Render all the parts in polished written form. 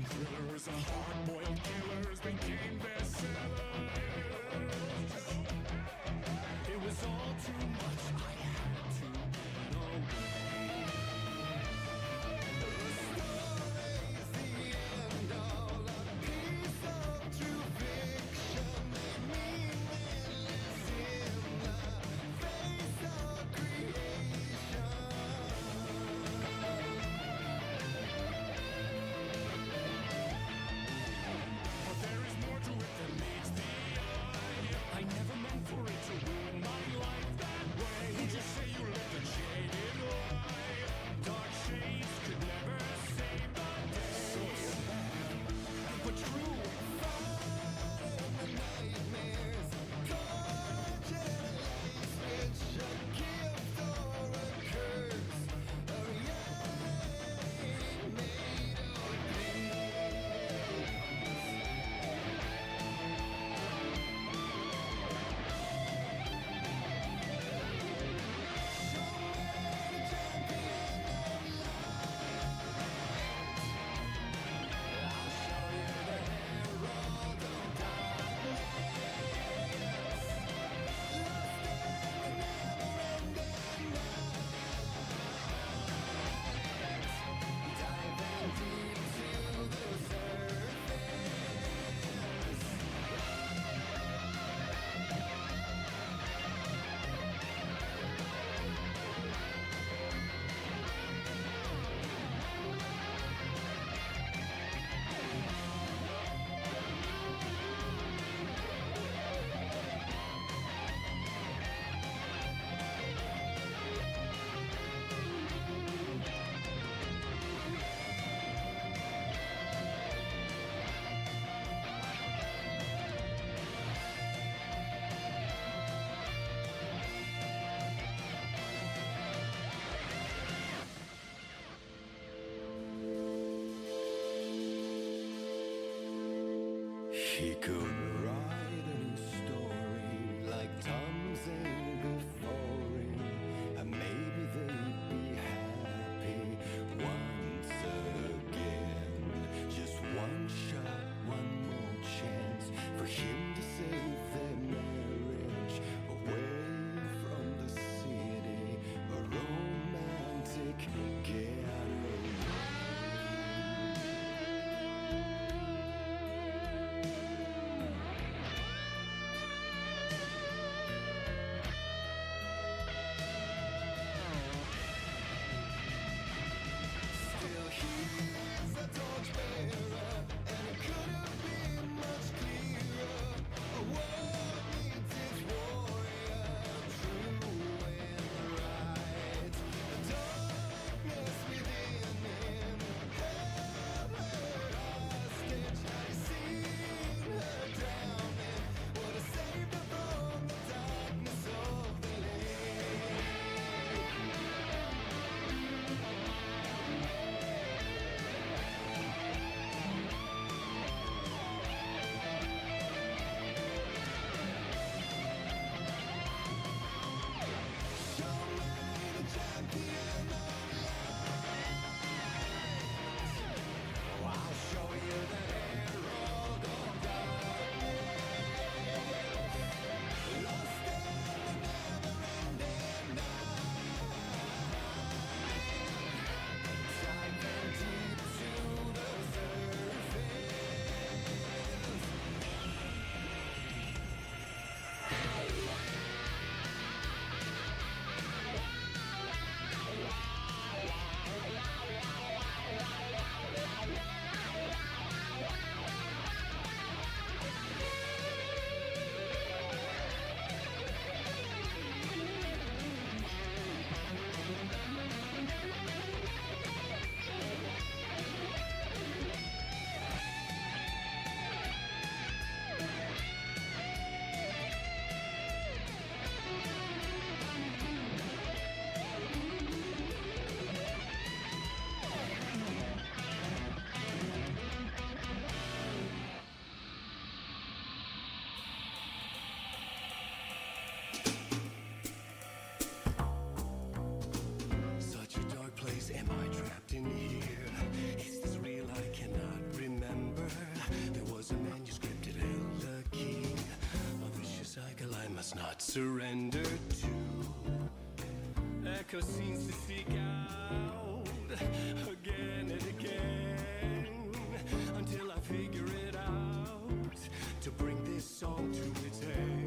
thrillers, hard-boiled killers became bestsellers. It was all too much, I had to get away. The story's the end, all a piece of true fiction. They mean endless in the face of creation. But there is more to it than meets the eye. must not surrender to. Echo seems to seek out again and again until I figure it out to bring this song to its end.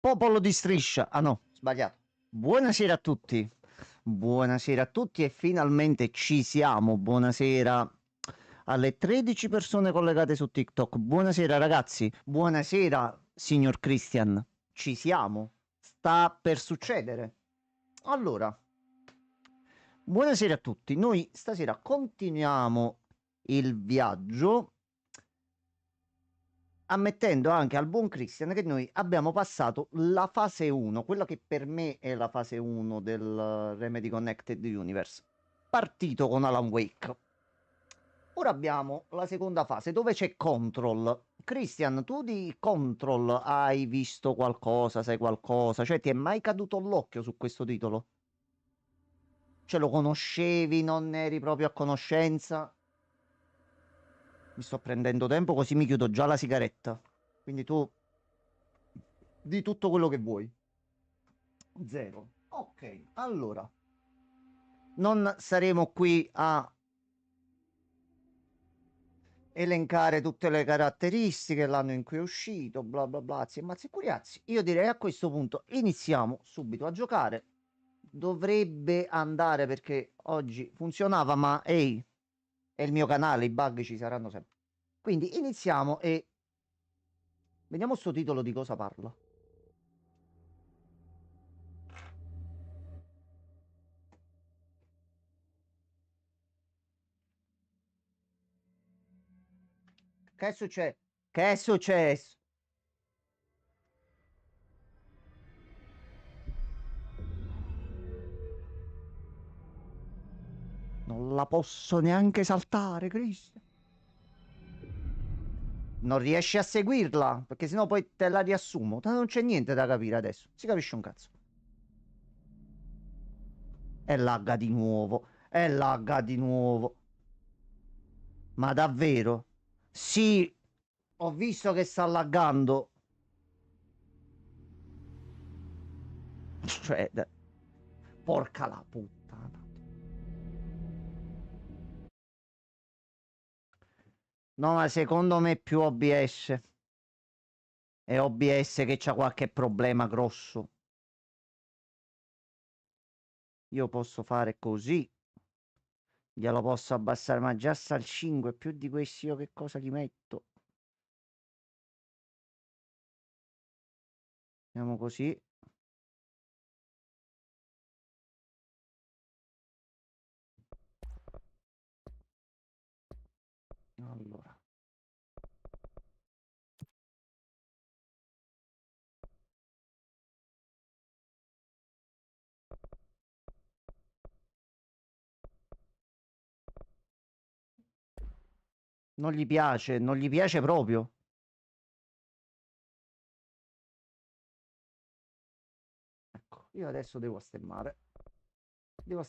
Popolo di Striscia. Ah no, sbagliato. Buonasera a tutti. Buonasera a tutti e finalmente ci siamo. Buonasera alle 13 persone collegate su TikTok. Buonasera ragazzi. Buonasera signor Christian. Ci siamo. Sta per succedere. Allora, buonasera a tutti. Noi stasera continuiamo il viaggio ammettendo anche al buon Christian che noi abbiamo passato la fase 1, quella che per me è la fase 1 del Remedy Connected Universe, partito con Alan Wake. Ora abbiamo la seconda fase dove c'è Control. Christian, tu di Control hai visto qualcosa, sai qualcosa? Cioè, ti è mai caduto l'occhio su questo titolo? Ce lo conoscevi, non ne eri proprio a conoscenza? Mi sto prendendo tempo così mi chiudo già la sigaretta. Quindi tu di tutto quello che vuoi. Zero. Ok, allora. Non saremo qui a elencare tutte le caratteristiche, l'anno in cui è uscito, bla bla bla, zzi e mazzi e curiazzi. Io direi a questo punto iniziamo subito a giocare. Dovrebbe andare perché oggi funzionava, ma ehi, è il mio canale, i bug ci saranno sempre. Quindi iniziamo e vediamo sto titolo di cosa parla. Che è successo? Che è successo? Non la posso neanche saltare, Cristian. Non riesci a seguirla, perché sennò poi te la riassumo. Non c'è niente da capire adesso. Si capisce un cazzo. E lagga di nuovo. E lagga di nuovo. Ma davvero? Sì, ho visto che sta laggando. Cioè, porca la puttana. No, ma secondo me è più OBS. È OBS che c'ha qualche problema grosso. Io posso fare così. Glielo posso abbassare, ma già sta al 5. Più di questi io che cosa gli metto? Andiamo così. Allora. Non gli piace proprio. Ecco, io adesso devo stemmare. Devo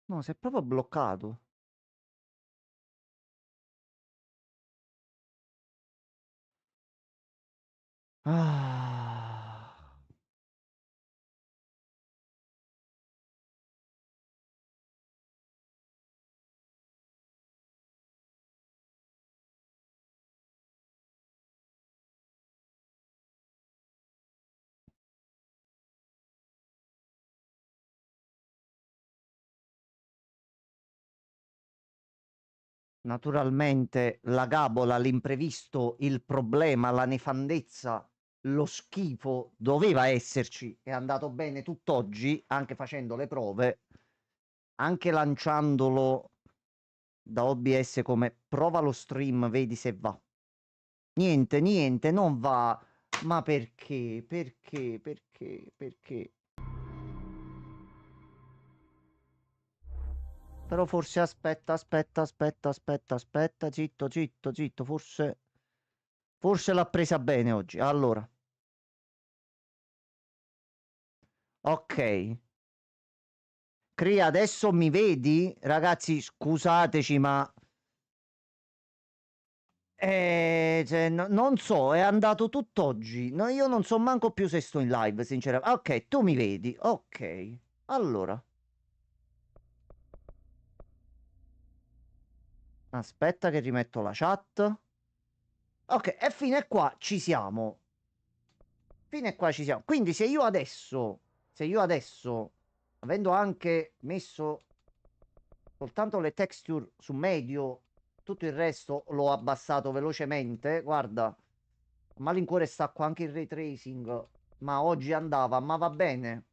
No, si è proprio bloccato. Ah. Naturalmente la gabola, l'imprevisto, il problema, la nefandezza, lo schifo doveva esserci. È andato bene tutt'oggi, anche facendo le prove, anche lanciandolo da OBS come prova lo stream, vedi se va. Niente, niente, non va. Ma perché? Perché? Perché? Perché? Però forse aspetta, aspetta, aspetta, aspetta, aspetta, zitto, zitto, zitto, forse l'ha presa bene oggi. Allora, ok. Cria, adesso mi vedi? Ragazzi, scusateci, ma cioè, non so, è andato tutt'oggi. No, io non so manco più se sto in live, sinceramente. Ok, tu mi vedi. Ok. Allora, aspetta che rimetto la chat. Ok, e fino a qua ci siamo. Fino a qua ci siamo. Quindi se io adesso, avendo anche messo soltanto le texture su medio, tutto il resto l'ho abbassato velocemente. Guarda, a malincuore stacco anche il ray tracing, ma oggi andava, ma va bene.